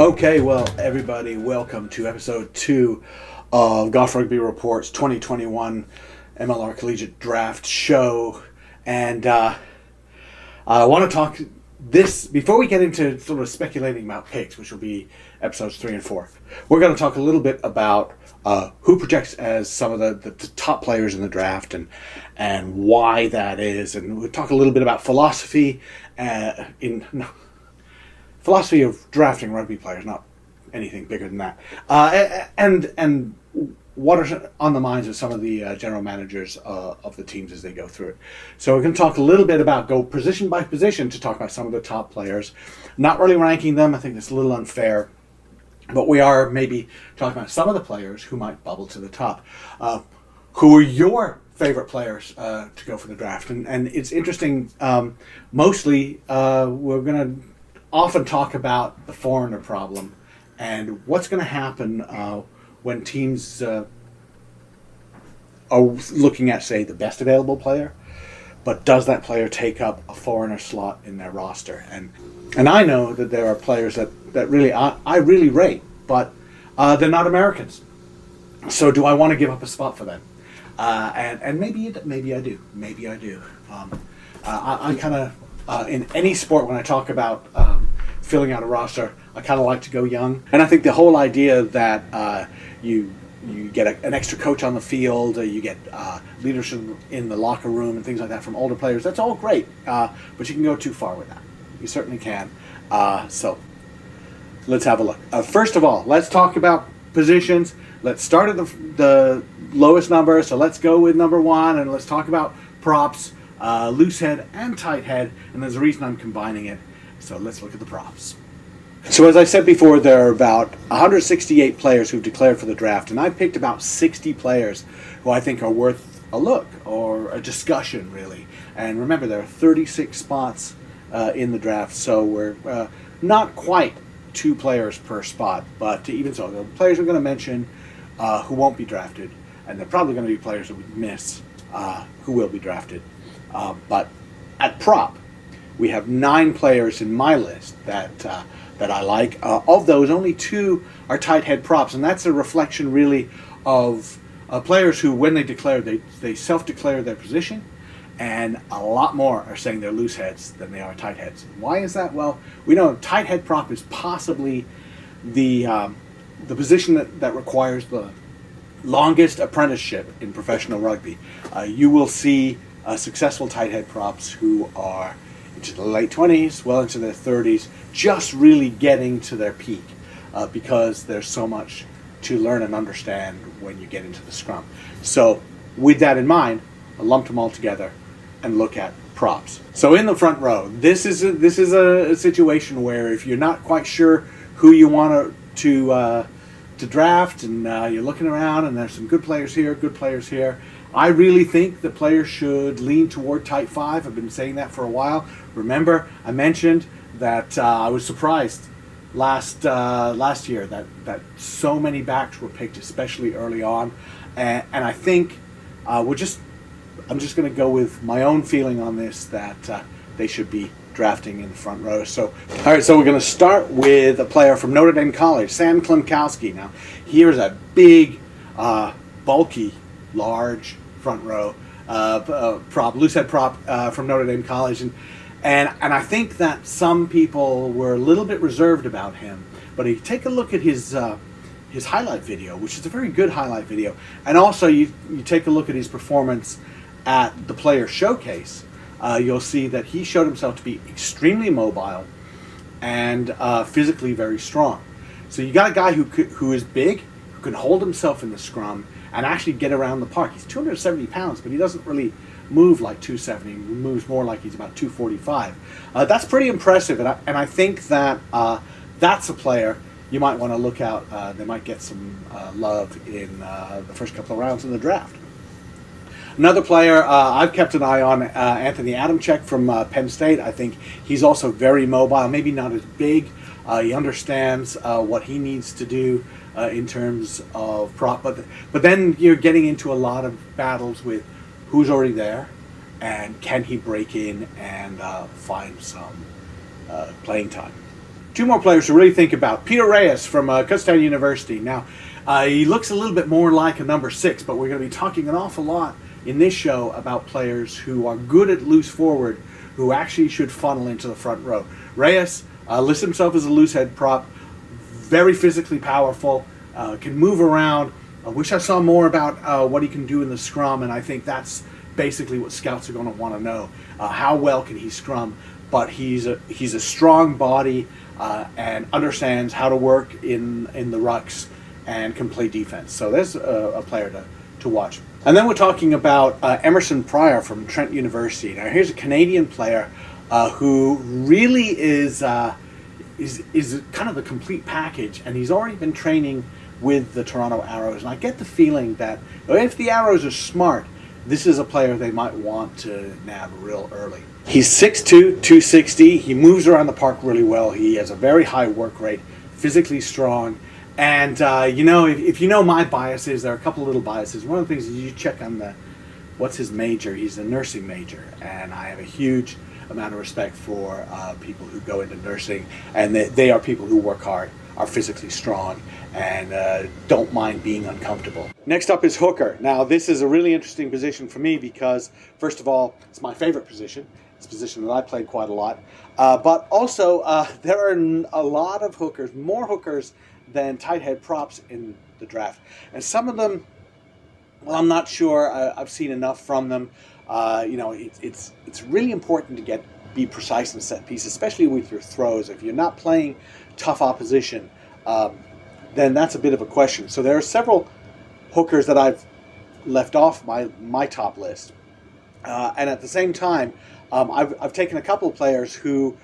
Okay, well, everybody, welcome to episode 2 of Golf Rugby Report's 2021 MLR Collegiate Draft Show. And I want to talk this, before we get into sort of speculating about picks, which will be episodes 3 and 4, we're going to talk a little bit about who projects as some of the top players in the draft and why that is. And we'll talk a little bit about philosophy philosophy of drafting rugby players, not anything bigger than that. And what are on the minds of some of the general managers of the teams as they go through it. So we're going to talk a little bit about, go position by position to talk about some of the top players. Not really ranking them, I think it's a little unfair. But we are maybe talking about some of the players who might bubble to the top. Who are your favorite players to go for the draft? And it's interesting, mostly we're going to often talk about the foreigner problem and what's going to happen when teams are looking at, say, the best available player, but does that player take up a foreigner slot in their roster? And I know that there are players that really I really rate, but they're not Americans. So do I want to give up a spot for them? And maybe I do. Maybe I do. I kind of in any sport, when I talk about filling out a roster, I kind of like to go young. And I think the whole idea that you get an extra coach on the field, you get leadership in the locker room and things like that from older players, that's all great. But you can go too far with that. You certainly can. So let's have a look. First of all, let's talk about positions. Let's start at the lowest number. So let's go with number 1, and let's talk about props. Loose head and tight head, and there's a reason I'm combining it. So let's look at the props. So as I said before, there are about 168 players who've declared for the draft, and I picked about 60 players who I think are worth a look or a discussion, really. And remember, there are 36 spots in the draft, so we're not quite 2 players per spot, but even so, the players we're going to mention who won't be drafted, and they're probably going to be players that we miss who will be drafted. But at prop, we have 9 players in my list that I like. Of those, only 2 are tight head props, and that's a reflection really of players who, when they declare, they self-declare their position, and a lot more are saying they're loose heads than they are tight heads. Why is that? Well, we know tight head prop is possibly the position that requires the longest apprenticeship in professional rugby. You will see successful tight head props who are into the late 20s, well into their 30s, just really getting to their peak because there's so much to learn and understand when you get into the scrum. So with that in mind, I lumped them all together and look at props. So in the front row, this is a situation where if you're not quite sure who you want to draft, and you're looking around and there's some good players here, I really think the players should lean toward tight 5. I've been saying that for a while. Remember, I mentioned that I was surprised last year that so many backs were picked, especially early on, and I think I'm just going to go with my own feeling on this, that they should be drafting in the front row. So, all right, so we're going to start with a player from Notre Dame College, Sam Klimkowski. Now, here's a big, bulky, large front row prop, loose head prop from Notre Dame College, and I think that some people were a little bit reserved about him. But if you take a look at his highlight video, which is a very good highlight video, and also you take a look at his performance at the Player Showcase, you'll see that he showed himself to be extremely mobile and physically very strong. So you got a guy who is big, who can hold himself in the scrum and actually get around the park. He's 270 pounds, but he doesn't really move like 270. He moves more like he's about 245. That's pretty impressive, and I think that that's a player you might want to look out. They might get some love in the first couple of rounds in the draft. Another player I've kept an eye on, Anthony Adamczyk from Penn State. I think he's also very mobile, maybe not as big. He understands what he needs to do in terms of prop, but then you're getting into a lot of battles with who's already there and can he break in and find some playing time. Two more players to really think about. Peter Reyes from Kutztown University. Now, he looks a little bit more like a number 6, but we're going to be talking an awful lot in this show about players who are good at loose forward, who actually should funnel into the front row. Reyes lists himself as a loose head prop, very physically powerful, can move around. I wish I saw more about what he can do in the scrum, and I think that's basically what scouts are going to want to know. How well can he scrum? But he's a strong body and understands how to work in the rucks and can play defense. So there's a player to watch. And then we're talking about Emerson Pryor from Trent University. Now here's a Canadian player who really is kind of the complete package, and he's already been training with the Toronto Arrows. And I get the feeling that if the Arrows are smart, this is a player they might want to nab real early. He's 6'2", 260. He moves around the park really well. He has a very high work rate, physically strong. And, if you know my biases, there are a couple of little biases. One of the things is you check on what's his major. He's a nursing major. And I have a huge amount of respect for people who go into nursing. And they are people who work hard, are physically strong, and don't mind being uncomfortable. Next up is hooker. Now, this is a really interesting position for me because, first of all, it's my favorite position. It's a position that I played quite a lot. But also, there are a lot of hookers, more hookers than tight head props in the draft. And some of them, well, I'm not sure. I've seen enough from them. It's really important to be precise in set piece, especially with your throws. If you're not playing tough opposition, then that's a bit of a question. So there are several hookers that I've left off my top list. And at the same time, I've taken a couple of players who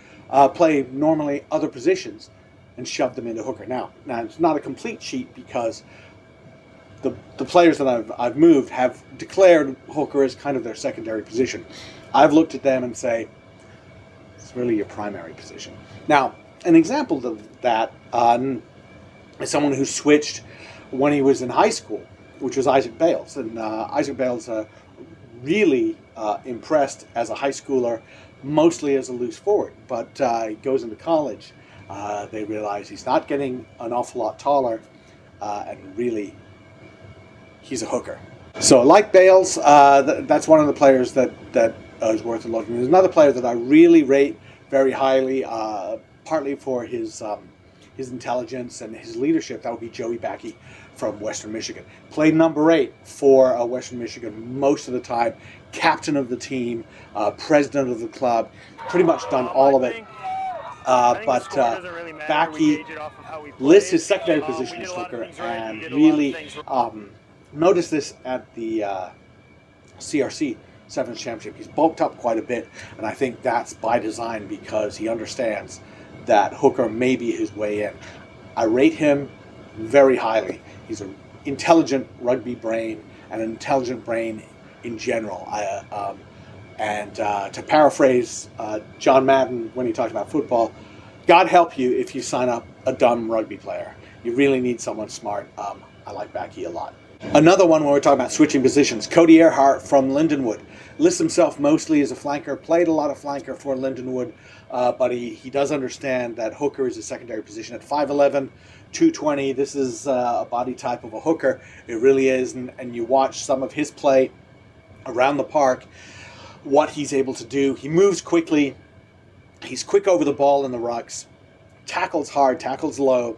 play normally other positions and shoved them into hooker. Now it's not a complete cheat because the players that I've moved have declared hooker as kind of their secondary position. I've looked at them and say, it's really your primary position. Now, an example of that is someone who switched when he was in high school, which was Isaac Bales. And Isaac Bales really impressed as a high schooler, mostly as a loose forward. But he goes into college. They realize he's not getting an awful lot taller, and really, he's a hooker. So like Bales, that's one of the players that is worth looking. There's another player that I really rate very highly, partly for his intelligence and his leadership. That would be Joey Backey from Western Michigan. Played number 8 for Western Michigan most of the time. Captain of the team, president of the club, pretty much done all of it. But Backey lists his secondary position as hooker, and really notice this at the CRC Sevens Championship. He's bulked up quite a bit, and I think that's by design because he understands that hooker may be his way in. I rate him very highly. He's an intelligent rugby brain and an intelligent brain in general. To paraphrase John Madden when he talked about football, God help you if you sign up a dumb rugby player. You really need someone smart. I like Backey a lot. Another one when we're talking about switching positions, Cody Earhart from Lindenwood. Lists himself mostly as a flanker, played a lot of flanker for Lindenwood, but he does understand that hooker is a secondary position at 5'11", 220. This is a body type of a hooker. It really is, and you watch some of his play around the park, what he's able to do. He moves quickly. He's quick over the ball in the rucks, tackles hard, tackles low,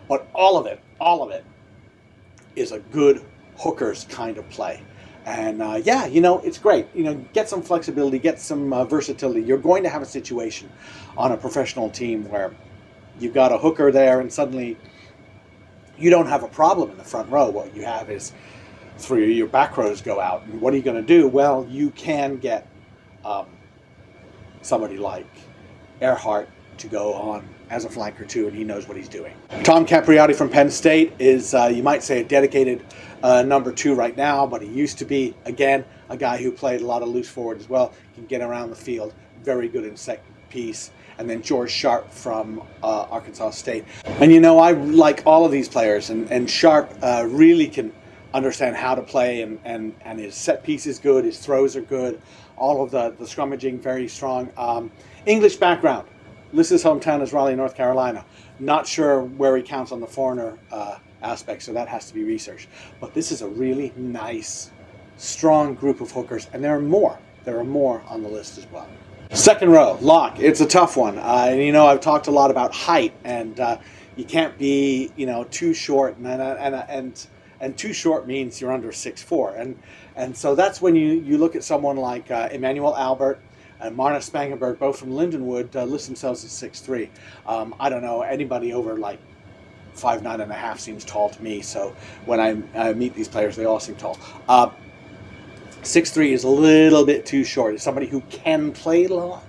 but all of it is a good hooker's kind of play. And it's great. Get some flexibility, get some versatility. You're going to have a situation on a professional team where you've got a hooker there and suddenly you don't have a problem in the front row. What you have is 3 of your back rows go out. And what are you going to do? Well, you can get somebody like Earhart to go on as a flanker too, and he knows what he's doing. Tom Capriati from Penn State is, you might say, a dedicated number 2 right now, but he used to be, again, a guy who played a lot of loose forward as well, can get around the field, very good in set piece. And then George Sharp from Arkansas State. And I like all of these players, and Sharp really can understand how to play, and his set piece is good, his throws are good, all of the scrummaging very strong. English background, lists his hometown as Raleigh, North Carolina. Not sure where he counts on the foreigner aspect, so that has to be researched. But this is a really nice, strong group of hookers, and there are more. There are more on the list as well. Second row, lock. It's a tough one. And I've talked a lot about height, and you can't be, too short, and too short means you're under 6'4", and so that's when you look at someone like Emmanuel Albert and Marna Spangenberg, both from Lindenwood, list themselves as 6'3". I don't know, anybody over like 5'9.5" seems tall to me. So when I meet these players, they all seem tall. 6'3" is a little bit too short. It's somebody who can play lock,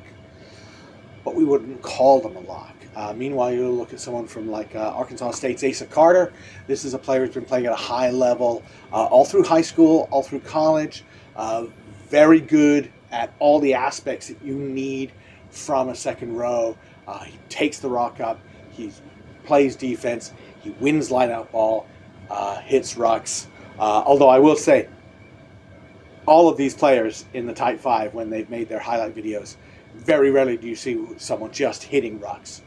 but we wouldn't call them a lock. Meanwhile, you look at someone from like Arkansas State's Asa Carter. This is a player who's been playing at a high level all through high school, all through college. Very good at all the aspects that you need from a second row. He takes the rock up. He plays defense. He wins line-out ball. Hits rucks. Although I will say, all of these players in the Type 5, when they've made their highlight videos, very rarely do you see someone just hitting rucks.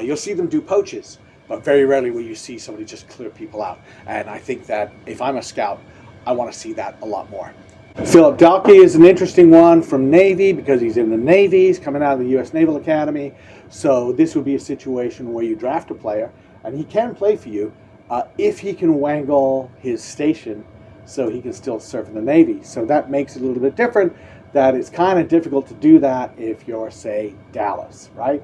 You'll see them do poaches, but very rarely will you see somebody just clear people out. And I think that if I'm a scout, I want to see that a lot more. Philip Dalkey is an interesting one from Navy because he's in the Navy. He's coming out of the U.S. Naval Academy. So this would be a situation where you draft a player, and he can play for you if he can wangle his station so he can still serve in the Navy. So that makes it a little bit different, that it's kind of difficult to do that if you're, say, Dallas, right?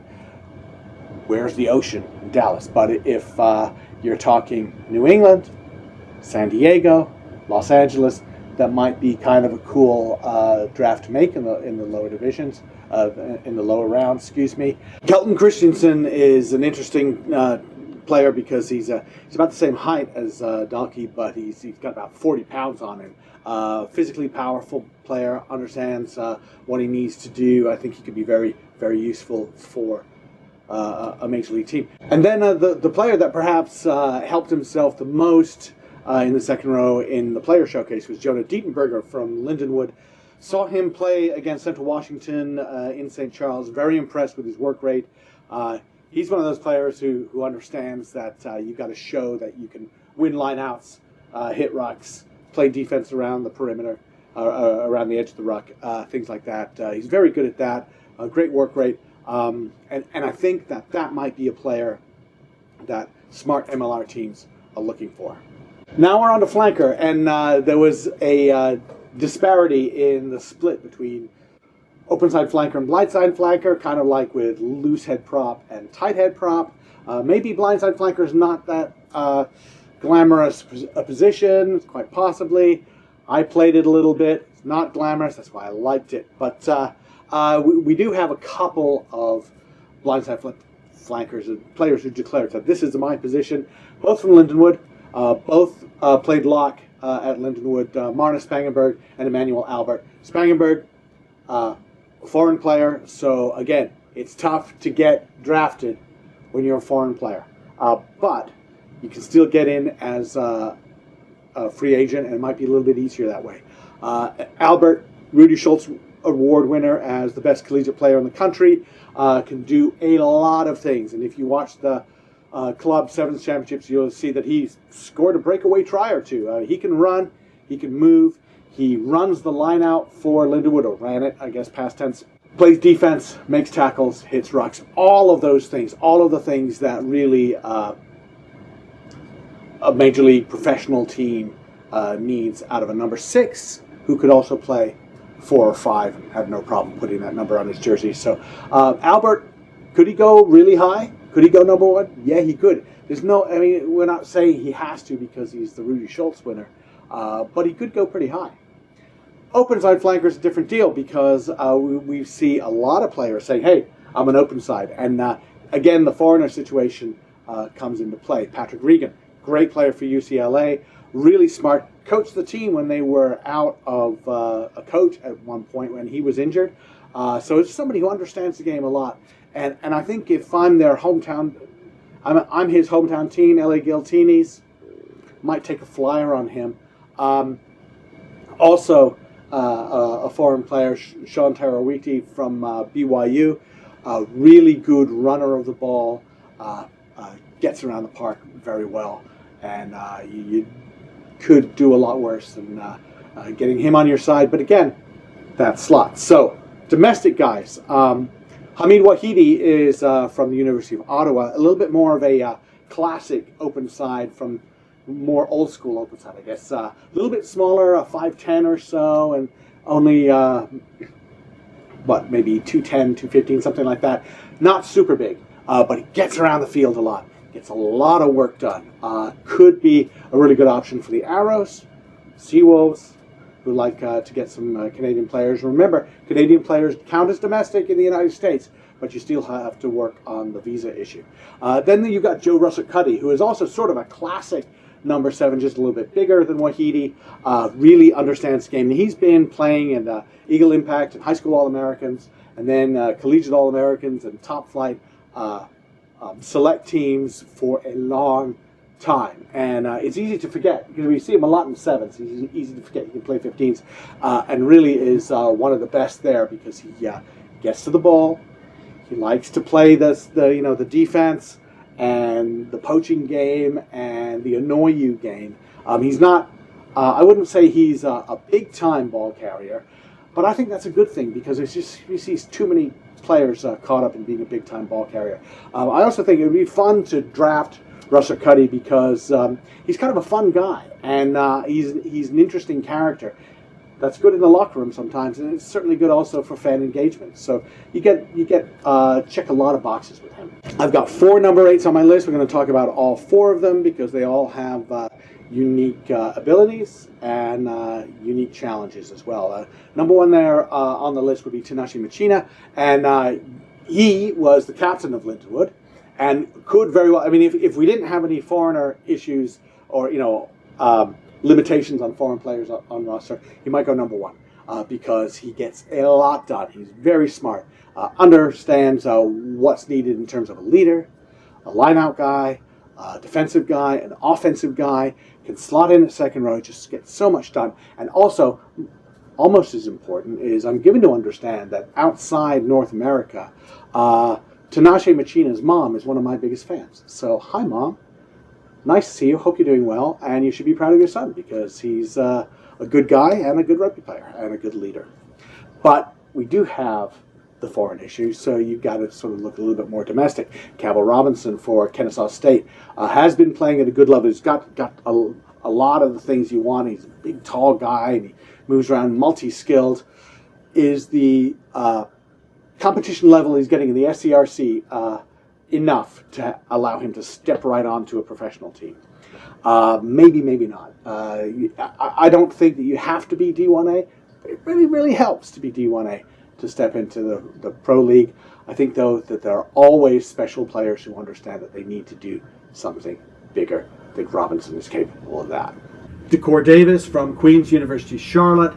Where's the ocean? In Dallas. But if you're talking New England, San Diego, Los Angeles, that might be kind of a cool draft to make in the lower divisions, in the lower rounds, excuse me. Kelton Christensen is an interesting player because he's about the same height as Dalkey, but he's got about 40 pounds on him. Physically powerful player, understands what he needs to do. I think he could be very, very useful for a major league team. And then the player that perhaps helped himself the most in the second row in the player showcase was Jonah Dietenberger from Lindenwood. Saw him play against Central Washington in St. Charles. Very impressed with his work rate. He's one of those players who understands that you've got to show that you can win lineouts, hit rucks, play defense around the perimeter, around the edge of the ruck, things like that. He's very good at that. Great work rate. And I think that might be a player that smart MLR teams are looking for. Now we're on to flanker, and there was a disparity in the split between open side flanker and blind side flanker, kind of like with loose head prop and tight head prop. Maybe blind side flanker is not that glamorous a position, quite possibly. I played it a little bit. It's not glamorous, that's why I liked it. But we do have a couple of blind side flankers and players who declared that this is my position, both from Lindenwood. Both played lock at Lindenwood, Marna Spangenberg and Emmanuel Albert. Spangenberg, foreign player, so again, it's tough to get drafted when you're a foreign player. But you can still get in as a free agent, and it might be a little bit easier that way. Albert, Rudy Schultz Award winner as the best collegiate player in the country, can do a lot of things. And if you watch the Club Sevens Championships, you'll see that he scored a breakaway try or two. He can run, he can move, he runs the line out for Lindenwood, or ran it, I guess, past tense. Plays defense, makes tackles, hits rucks, all of those things, all of the things that really a major league professional team needs out of a number 6 who could also play 4 or 5 and have no problem putting that number on his jersey. So Albert, could he go really high? Could he go number 1? Yeah, he could. We're not saying he has to because he's the Rudy Schultz winner, but he could go pretty high. Open side flanker is a different deal because we see a lot of players saying, hey, I'm an open side. And again, the foreigner situation comes into play. Patrick Regan, great player for UCLA, really smart, coached the team when they were out of a coach at one point when he was injured. So it's somebody who understands the game a lot. And I think if I'm their hometown, I'm his hometown team, LA Giltinis, might take a flyer on him. Also, a foreign player, Sean Tarawiti from BYU. Really good runner of the ball, gets around the park very well, and you could do a lot worse than getting him on your side. But again, that's slots. So domestic guys. Hamid Wahidi is from the University of Ottawa, a little bit more of a classic open side from more old school open side, I guess. A little bit smaller, 5'10" or so, and only, maybe 210, 215, something like that. Not super big, but he gets around the field a lot. Gets a lot of work done. Could be a really good option for the Arrows, Seawolves, who like to get some Canadian players. Remember, Canadian players count as domestic in the United States, but you still have to work on the visa issue. Then you've got Joe Russell-Cuddy, who is also sort of a classic number 7, just a little bit bigger than Wahidi, really understands the game. And he's been playing in Eagle Impact and High School All-Americans, and then Collegiate All-Americans and Top Flight select teams for a long time. And it's easy to forget, because we see him a lot in 7s. He's easy to forget he can play 15s, and really is one of the best there, because he gets to the ball. He likes to play the defense and the poaching game and the annoy you game. He's not, I wouldn't say he's a big time ball carrier, but I think that's a good thing, because it's just, he sees too many players caught up in being a big time ball carrier. I also think it would be fun to draft Russell-Cuddy, because he's kind of a fun guy, and he's an interesting character. That's good in the locker room sometimes, and it's certainly good also for fan engagement. So you get check a lot of boxes with him. I've got 4 number 8s on my list. We're going to talk about all 4 of them, because they all have unique abilities and unique challenges as well. Number 1 there on the list would be Tinashe Machina, and he was the captain of Lindenwood, and could very well, I mean, if we didn't have any foreigner issues or, limitations on foreign players on roster, he might go number 1, because he gets a lot done. He's very smart, understands what's needed in terms of a leader, a line-out guy, a defensive guy, an offensive guy, can slot in at second row, just gets so much done. And also, almost as important, is I'm given to understand that outside North America, Tinashe Machina's mom is one of my biggest fans. So, hi, Mom. Nice to see you. Hope you're doing well. And you should be proud of your son, because he's a good guy and a good rugby player and a good leader. But we do have the foreign issues, so you've got to sort of look a little bit more domestic. Cabell Robinson for Kennesaw State has been playing at a good level. He's got a lot of the things you want. He's a big, tall guy, and he moves around, multi-skilled. Is the competition level he's getting in the SCRC enough to allow him to step right onto a professional team? Maybe, maybe not. I don't think that you have to be D1A. It really, really helps to be D1A to step into the pro league. I think, though, that there are always special players who understand that they need to do something bigger. I think Robinson is capable of that. Decor Davis from Queen's University Charlotte.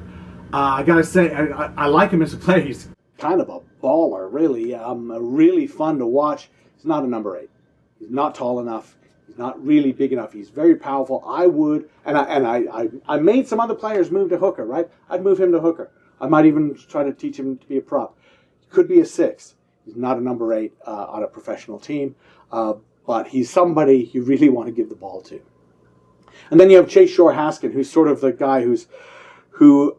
I gotta say, I like him as a player. He's kind of a baller, really. Really fun to watch. He's not a number 8. He's not tall enough. He's not really big enough. He's very powerful. I would, and I made some other players move to hooker, right? I'd move him to hooker. I might even try to teach him to be a prop. He could be a 6. He's not a number 8 on a professional team, but he's somebody you really want to give the ball to. And then you have Chase Shore-Haskin, who's sort of the guy who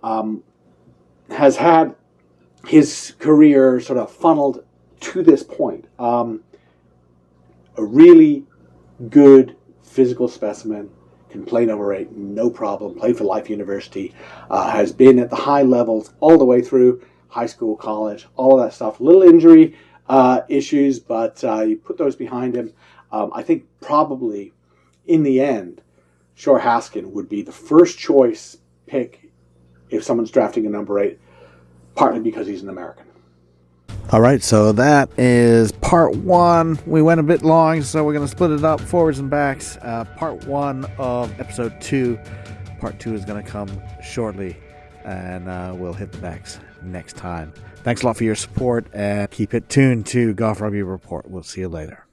has had his career sort of funneled to this point. A really good physical specimen, can play number 8, no problem, played for Life University, has been at the high levels all the way through high school, college, all of that stuff. Little injury issues, but you put those behind him. I think probably in the end, Shore-Haskin would be the first choice pick if someone's drafting a number 8, partly because he's an American. All right, so that is part 1. We went a bit long, so we're going to split it up, forwards and backs. Part 1 of episode 2. Part 2 is going to come shortly, and we'll hit the backs next time. Thanks a lot for your support, and keep it tuned to Golf Rugby Report. We'll see you later.